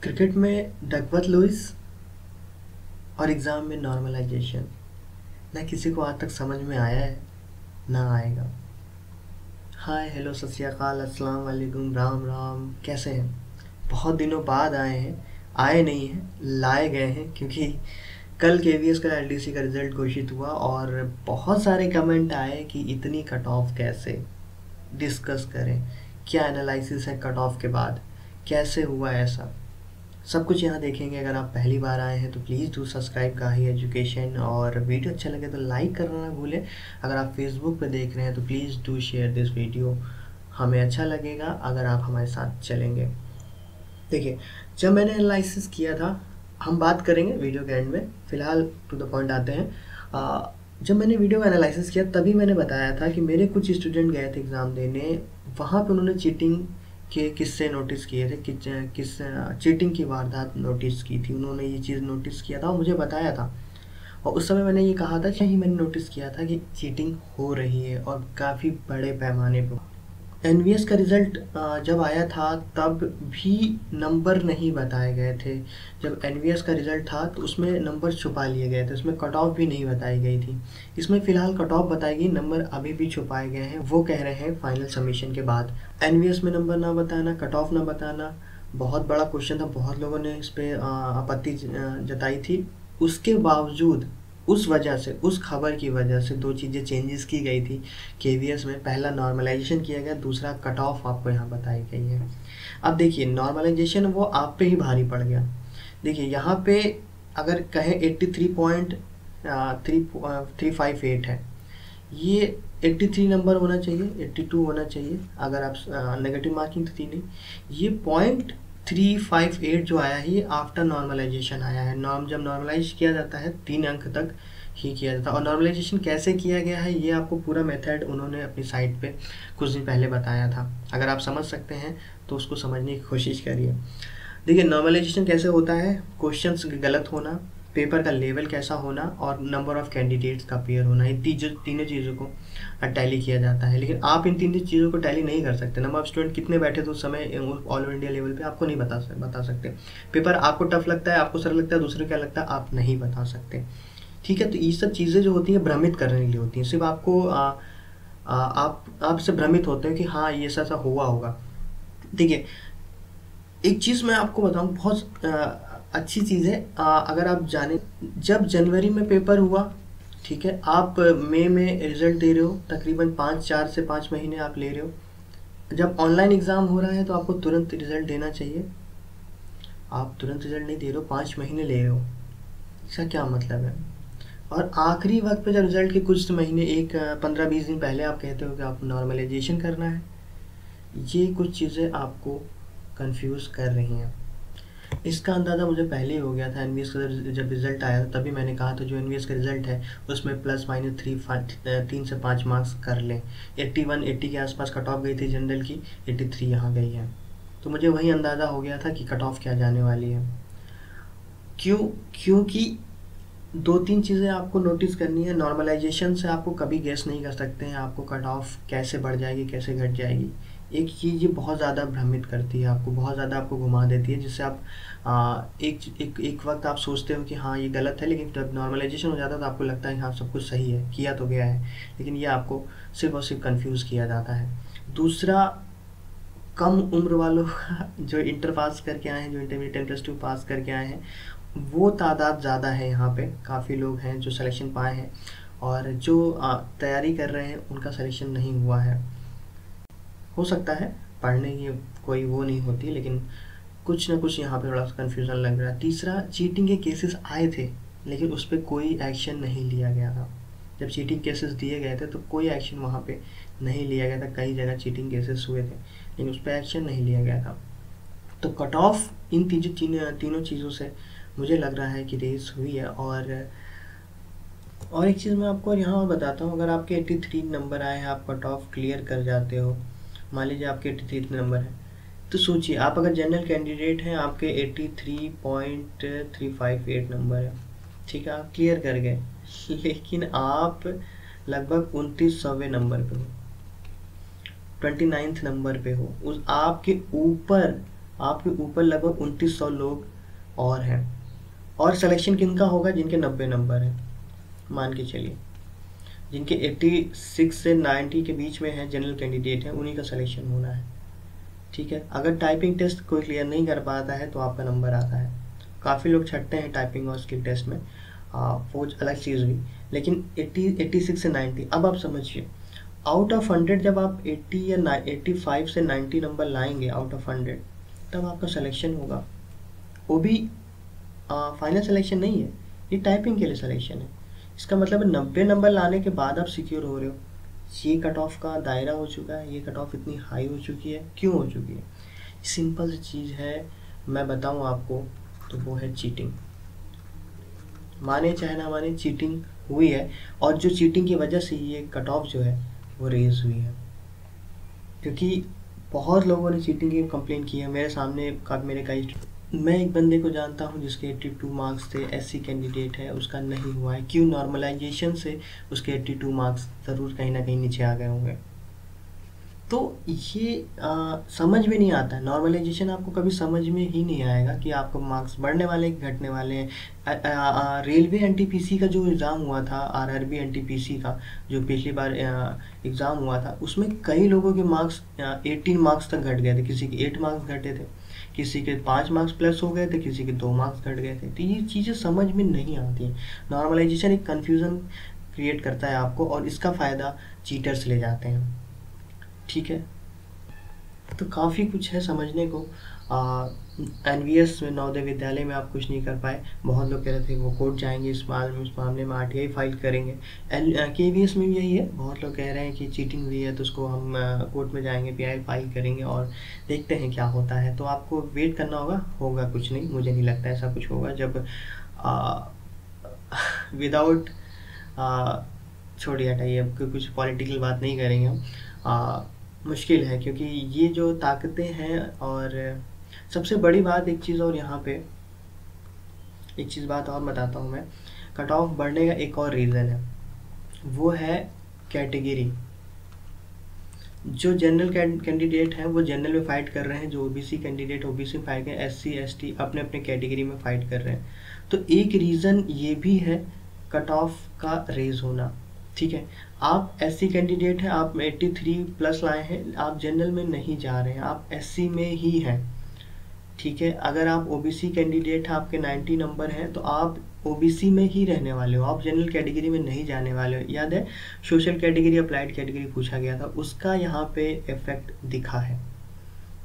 Cricket में Duckworth Lewis और exam में नॉर्मलाइजेशन, ना किसी को आज तक समझ में आया है ना आएगा। हाय हेलो सत श्री अकाल अस्सलाम वालेकुम राम राम, कैसे हैं? बहुत दिनों बाद आए हैं। आए नहीं हैं, लाए गए हैं, क्योंकि कल केवीएस का एलडीसी का रिज़ल्ट घोषित हुआ और बहुत सारे कमेंट आए कि इतनी कट ऑफ कैसे, डिस्कस करें, क्या एनालिसिस है कट ऑफ के बाद, कैसे हुआ ऐसा, सब कुछ यहाँ देखेंगे। अगर आप पहली बार आए हैं तो प्लीज़ डू सब्सक्राइब काही एजुकेशन, और वीडियो अच्छा लगे तो लाइक करना ना भूलें। अगर आप फेसबुक पे देख रहे हैं तो please do share this video, हमें अच्छा लगेगा अगर आप हमारे साथ चलेंगे। देखिए, जब मैंने एनालिसिस किया था, हम बात करेंगे वीडियो के एंड में, फ़िलहाल टू द पॉइंट आते हैं। जब मैंने वीडियो का एनालिसिस किया तभी मैंने बताया था कि मेरे कुछ स्टूडेंट गए थे एग्ज़ाम देने, वहाँ पे उन्होंने चीटिंग के किस्से नोटिस किए थे, किस चीटिंग की वारदात नोटिस की थी, उन्होंने ये चीज़ नोटिस किया था और मुझे बताया था। और उस समय मैंने ये कहा था कि मैंने नोटिस किया था कि चीटिंग हो रही है और काफ़ी बड़े पैमाने पर। एनवीएस का रिज़ल्ट जब आया था तब भी नंबर नहीं बताए गए थे। जब एनवीएस का रिज़ल्ट था तो उसमें नंबर छुपा लिए गए थे, उसमें कट ऑफ भी नहीं बताई गई थी। इसमें फ़िलहाल कट ऑफ बताई गई, नंबर अभी भी छुपाए गए हैं। वो कह रहे हैं फाइनल सबमिशन के बाद। एनवीएस में नंबर ना बताना, कट ऑफ ना बताना, बहुत बड़ा क्वेश्चन था, बहुत लोगों ने इस पर आपत्ति जताई थी। उसके बावजूद उस वजह से, उस खबर की वजह से दो चीज़ें चेंजेस की गई थी केवीएस में। पहला नॉर्मलाइजेशन किया गया, दूसरा कट ऑफ आपको यहाँ बताई गई है। अब देखिए, नॉर्मलाइजेशन वो आप पे ही भारी पड़ गया। देखिए यहाँ पे अगर कहें 83.358 है, ये 83 नंबर होना चाहिए, 82 होना चाहिए अगर आप नेगेटिव मार्किंग थी नहीं। ये 0.358 जो आया है ये आफ्टर नॉर्मलाइजेशन आया है। जब नॉर्मलाइज किया जाता है 3 अंक तक ही किया जाता है। और नॉर्मलाइजेशन कैसे किया गया है ये आपको पूरा मेथड उन्होंने अपनी साइट पे कुछ दिन पहले बताया था। अगर आप समझ सकते हैं तो उसको समझने की कोशिश करिए। देखिए, नॉर्मलाइजेशन कैसे होता है, क्वेश्चंस गलत होना, पेपर का लेवल कैसा होना और नंबर ऑफ कैंडिडेट्स का पेयर होना, ये तीनों चीज़ों को टैली किया जाता है। लेकिन आप इन तीनों चीज़ों को टैली नहीं कर सकते। नंबर ऑफ स्टूडेंट कितने बैठे थे उस समय ऑल ओवर इंडिया लेवल पे आपको नहीं बता सकते। पेपर आपको टफ लगता है, आपको सरल लगता है, दूसरे क्या लगता है आप नहीं बता सकते। ठीक है, तो ये सब चीज़ें जो होती हैं भ्रमित करने के लिए होती हैं। सिर्फ आपको आपसे भ्रमित होते हैं कि हाँ ये ऐसा हुआ होगा। देखिए, एक चीज़ मैं आपको बताऊं, बहुत अच्छी चीज़ है। अगर आप जाने, जब जनवरी में पेपर हुआ, ठीक है, आप मई में रिज़ल्ट दे रहे हो, तकरीबन 4 से 5 महीने आप ले रहे हो। जब ऑनलाइन एग्ज़ाम हो रहा है तो आपको तुरंत रिज़ल्ट देना चाहिए, आप तुरंत रिज़ल्ट नहीं दे रहे हो, 5 महीने ले रहे हो। इसका क्या मतलब है? और आखिरी वक्त पे जब रिज़ल्ट के कुछ महीने, एक 15-20 दिन पहले आप कहते हो कि आप नॉर्मलाइजेशन करना है, ये कुछ चीज़ें आपको कंफ्यूज कर रही हैं। इसका अंदाज़ा मुझे पहले ही हो गया था। एनवीएस का जब रिज़ल्ट आया था तभी मैंने कहा था जो एनवीएस का रिज़ल्ट है उसमें प्लस माइनस 3 से 5 मार्क्स कर लें। 80 के आसपास कट ऑफ गई थी जनरल की, 83 यहाँ गई है, तो मुझे वही अंदाज़ा हो गया था कि कट ऑफ क्या जाने वाली है। क्योंकि 2-3 चीज़ें आपको नोटिस करनी है। नॉर्मलाइजेशन से आपको कभी गेस नहीं कर सकते हैं आपको कट ऑफ कैसे बढ़ जाएगी, कैसे घट जाएगी। एक चीज़ ये बहुत ज़्यादा भ्रमित करती है आपको, बहुत ज़्यादा आपको घुमा देती है, जिससे आप एक वक्त आप सोचते हो कि हाँ ये गलत है, लेकिन जब नॉर्मलाइजेशन हो जाता है तो आपको लगता है हाँ सब कुछ सही है, किया तो गया है, लेकिन ये आपको सिर्फ और सिर्फ कन्फ्यूज़ किया जाता है। दूसरा, कम उम्र वालों का जो इंटर पास करके आए हैं, जो इंटरमीडिएट 10+2 पास करके आए हैं, वो तादाद ज़्यादा है। यहाँ पे काफ़ी लोग हैं जो सिलेक्शन पाए हैं, और जो तैयारी कर रहे हैं उनका सिलेक्शन नहीं हुआ है। हो सकता है पढ़ने की कोई वो नहीं होती, लेकिन कुछ ना कुछ यहाँ पे थोड़ा सा कन्फ्यूज़न लग रहा है। तीसरा, चीटिंग के केसेस आए थे लेकिन उस पर कोई एक्शन नहीं लिया गया था। जब चीटिंग केसेस दिए गए थे तो कोई एक्शन वहाँ पे नहीं लिया गया था। कई जगह चीटिंग केसेस हुए थे लेकिन उस पर एक्शन नहीं लिया गया था। तो कट ऑफ इन तीनों चीज़ों से मुझे लग रहा है कि रेस हुई है। और एक चीज़ मैं आपको यहाँ और बताता हूँ, अगर आपके 83 नंबर आए हैं, आप कट ऑफ क्लियर कर जाते हो, मान लीजिए आपके 83 नंबर है, तो सोचिए आप अगर जनरल कैंडिडेट हैं, आपके 83.358 नंबर है, ठीक है, आप क्लियर कर गए, लेकिन आप लगभग 2900वें नंबर पे हो, 29th नंबर पे हो। उस आपके ऊपर आपके ऊपर लगभग 2900 लोग और हैं। और सिलेक्शन किनका होगा? जिनके 90 नंबर हैं, मान के चलिए जिनके 86 से 90 के बीच में है, जनरल कैंडिडेट हैं, उन्हीं का सिलेक्शन होना है। ठीक है, अगर टाइपिंग टेस्ट कोई क्लियर नहीं कर पाता है तो आपका नंबर आता है। काफ़ी लोग छटते हैं टाइपिंग और स्किल टेस्ट में, वो अलग चीज़ हुई, लेकिन 86 से 90, अब आप समझिए आउट ऑफ 100 जब आप 80 या 85 से 90 नंबर लाएंगे आउट ऑफ 100, तब आपका सिलेक्शन होगा। वो भी फाइनल सिलेक्शन नहीं है, ये टाइपिंग के लिए सिलेक्शन है। इसका मतलब 90 नंबर लाने के बाद आप सिक्योर हो रहे हो। ये कट ऑफ का दायरा हो चुका है, ये कट ऑफ इतनी हाई हो चुकी है, क्यों हो चुकी है? सिंपल सी चीज़ है, मैं बताऊं आपको, तो वो है चीटिंग। माने चाहे ना माने, चीटिंग हुई है, और जो चीटिंग की वजह से ये कट ऑफ जो है वो रेज हुई है। क्योंकि बहुत लोगों ने चीटिंग की कंप्लेन की है मेरे सामने, मेरे कई, मैं एक बंदे को जानता हूँ जिसके 82 मार्क्स थे, एससी कैंडिडेट है, उसका नहीं हुआ है। क्यों? नॉर्मलाइजेशन से उसके 82 मार्क्स ज़रूर कहीं ना कहीं नीचे आ गए होंगे। तो ये समझ में नहीं आता है, नॉर्मलाइजेशन आपको कभी समझ में ही नहीं आएगा कि आपको मार्क्स बढ़ने वाले घटने वाले हैं। रेलवे एनटीपीसी का जो एग्ज़ाम हुआ था, आरआरबी एनटीपीसी का जो पिछली बार एग्ज़ाम हुआ था, उसमें कई लोगों के मार्क्स 18 मार्क्स तक घट गए थे, किसी के 8 मार्क्स घटे थे, किसी के 5 मार्क्स प्लस हो गए थे, किसी के 2 मार्क्स घट गए थे। तो ये चीज़ें समझ में नहीं आती हैं। नॉर्मलाइजेशन एक कन्फ्यूज़न क्रिएट करता है आपको, और इसका फ़ायदा चीटर्स ले जाते हैं। ठीक है, तो काफ़ी कुछ है समझने को। एनवीएस में, नवोदय विद्यालय में आप कुछ नहीं कर पाए। बहुत लोग कह रहे थे वो कोर्ट जाएंगे इस मामले में, आरटीआई फाइल करेंगे। केवीएस में भी यही है, बहुत लोग कह रहे हैं कि चीटिंग हुई है तो उसको हम कोर्ट में जाएंगे, पीआई फाइल करेंगे, और देखते हैं क्या होता है। तो आपको वेट करना होगा कुछ नहीं, मुझे नहीं लगता ऐसा कुछ होगा। जब विदाउट छोड़िए, हटाइए, अब कुछ पॉलिटिकल बात नहीं करेंगे हम। मुश्किल है, क्योंकि ये जो ताकतें हैं, और सबसे बड़ी बात एक चीज़, और यहाँ पे एक चीज़ बात और बताता हूँ मैं, कट ऑफ बढ़ने का एक और रीज़न है, वो है कैटेगरी। जो जनरल कैंडिडेट हैं वो जनरल में फ़ाइट कर रहे हैं, जो ओबीसी कैंडिडेट ओबीसी में फाइट कर रहे हैं, एससी एसटी अपने अपने कैटेगरी में फ़ाइट कर रहे हैं। तो एक रीज़न ये भी है कट ऑफ का रेज होना। ठीक है, आप एससी कैंडिडेट हैं, आप 83 प्लस लाए हैं, आप जनरल में नहीं जा रहे हैं, आप एससी में ही हैं। ठीक है, अगर आप ओबीसी कैंडिडेट हैं, आपके 90 नंबर हैं, तो आप ओबीसी में ही रहने वाले हो, आप जनरल कैटेगरी में नहीं जाने वाले हो। याद है सोशल कैटेगरी अप्लाइड कैटेगरी पूछा गया था, उसका यहाँ पे इफेक्ट दिखा है।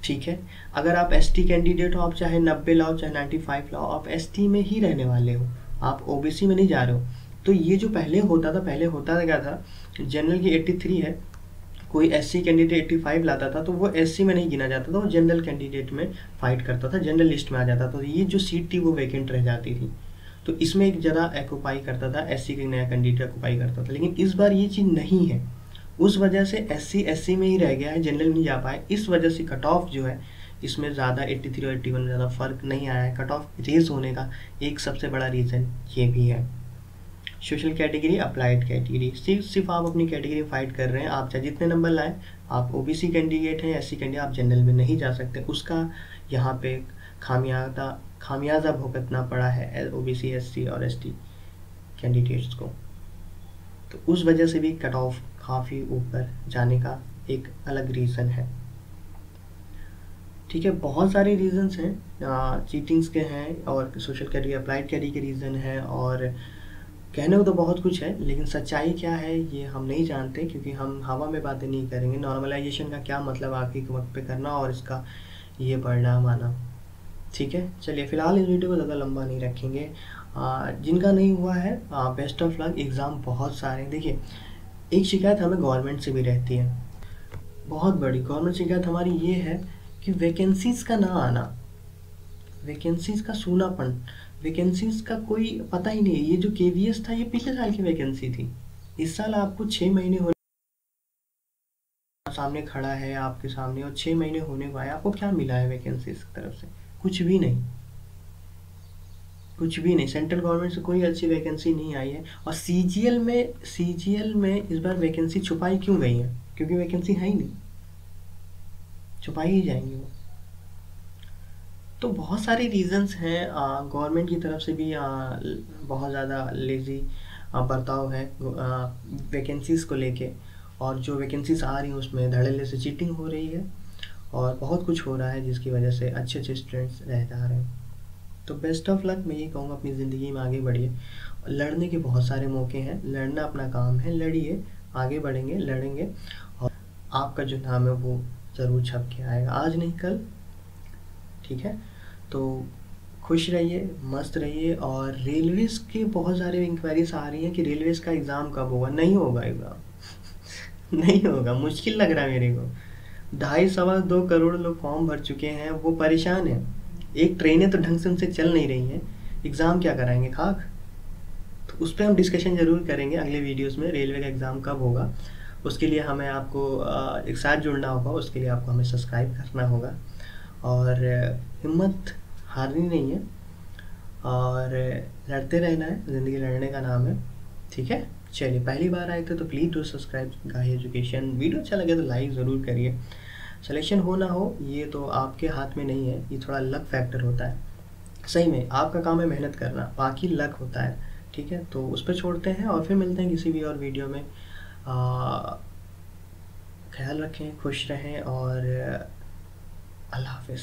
ठीक है, अगर आप एसटी कैंडिडेट हो, आप चाहे 90 लाओ चाहे 95 लाओ, आप एसटी में ही रहने वाले हो, आप ओबीसी में नहीं जा रहे हो। तो ये जो पहले होता था क्या था, जनरल की 83 है, कोई एससी कैंडिडेट 85 लाता था, तो वो एससी में नहीं गिना जाता था, वो जनरल कैंडिडेट में फाइट करता था, जनरल लिस्ट में आ जाता था, तो ये जो सीट थी वो वैकेंट रह जाती थी। तो इसमें एक जरा एक्यूपाई करता था, एससी का नया कैंडिडेट एक्यूपाई करता था। लेकिन इस बार ये चीज़ नहीं है, उस वजह से एससी में ही रह गया है, जनरल नहीं जा पाए। इस वजह से कट ऑफ जो है इसमें ज़्यादा 83 और 81 में ज़्यादा फर्क नहीं आया है। कट ऑफ रेज होने का एक सबसे बड़ा रीज़न ये भी है। सोशल कैटेगरी अप्लाइड कैटेगरी, सिर्फ आप अपनी कैटेगरी फाइट कर रहे हैं, आप चाहे जितने नंबर लाएं, आप ओबीसी कैंडिडेट हैं, एससी कैंडिडेट, आप जनरल में नहीं जा सकते। उसका यहाँ पे खामियाजा भुगतना पड़ा है ओबीसी एससी और एसटी कैंडिडेट्स को। तो उस वजह से भी कट ऑफ काफ़ी ऊपर जाने का एक अलग रीज़न है। ठीक है, बहुत सारे रीज़न्स हैं, चीटिंग्स के हैं, और सोशल कैटेगरी अप्लाइड कैटेगरी के रीज़न है, और कहने को तो बहुत कुछ है, लेकिन सच्चाई क्या है ये हम नहीं जानते, क्योंकि हम हवा में बातें नहीं करेंगे। नॉर्मलाइजेशन का क्या मतलब आखिरी के वक्त पे करना, और इसका ये परिणाम आना। ठीक है, चलिए फिलहाल इस वीडियो को ज़्यादा लंबा नहीं रखेंगे। जिनका नहीं हुआ है बेस्ट ऑफ लक, एग्ज़ाम बहुत सारे हैं। देखिए, एक शिकायत हमें गवर्नमेंट से भी रहती है, बहुत बड़ी गवर्नमेंट शिकायत हमारी ये है कि वैकेंसीज़ का ना आना, वैकेंसीज़ का सूनापन, वैकेंसीज़ का कोई पता ही नहीं है। ये जो केवीएस था ये पिछले साल की वैकेंसी थी, इस साल आपको 6 महीने होने सामने खड़ा है आपके सामने, और 6 महीने होने को आए, आपको क्या मिला है वैकेंसीज़ की तरफ से? कुछ भी नहीं, कुछ भी नहीं। सेंट्रल गवर्नमेंट से कोई अच्छी वैकेंसी नहीं आई है। और सीजीएल में इस बार वैकेंसी छुपाई क्यों गई है? क्योंकि वैकेंसी है ही नहीं, छुपाई ही जाएंगी वो। तो बहुत सारे रीज़न्स हैं। गवर्नमेंट की तरफ से भी बहुत ज़्यादा लेज़ी बर्ताव है वैकेंसीज़ को लेके, और जो वैकेंसीज आ रही हैं उसमें धड़ल्ले से चीटिंग हो रही है और बहुत कुछ हो रहा है जिसकी वजह से अच्छे अच्छे स्टूडेंट्स रह जा रहे हैं। तो बेस्ट ऑफ लक, मैं ये कहूँगा अपनी ज़िंदगी में आगे बढ़िए। लड़ने के बहुत सारे मौके हैं, लड़ना अपना काम है, लड़िए, आगे बढ़ेंगे, लड़ेंगे, और आपका जो नाम है वो ज़रूर छप के आएगा, आज नहीं कल। ठीक है, तो खुश रहिए, मस्त रहिए। और रेलवेज़ की बहुत सारी इंक्वायरीज आ रही हैं कि रेलवेज़ का एग्ज़ाम कब होगा। नहीं होगा एग्ज़ाम नहीं होगा, मुश्किल लग रहा है मेरे को। 2.5 से 2 करोड़ लोग फॉर्म भर चुके हैं, वो परेशान हैं। एक ट्रेनें तो ढंग से उनसे चल नहीं रही हैं, एग्ज़ाम क्या कराएंगे, खाक। तो उस पर हम डिस्कशन ज़रूर करेंगे अगले वीडियोस में, रेलवे का एग्ज़ाम कब होगा। उसके लिए हमें आपको एक साथ जुड़ना होगा, उसके लिए आपको हमें सब्सक्राइब करना होगा, और हिम्मत हारनी नहीं है, और लड़ते रहना है, ज़िंदगी लड़ने का नाम है। ठीक है, चलिए, पहली बार आए थे तो please do subscribe Gahi education. Video अच्छा लगे तो लाइक ज़रूर करिए। सिलेक्शन हो ना हो ये तो आपके हाथ में नहीं है, ये थोड़ा लक फैक्टर होता है। सही में आपका काम है मेहनत करना, बाकी लक होता है। ठीक है, तो उस पर छोड़ते हैं और फिर मिलते हैं किसी भी और वीडियो में। ख्याल रखें, खुश रहें, और अल्लाह हाफिज़।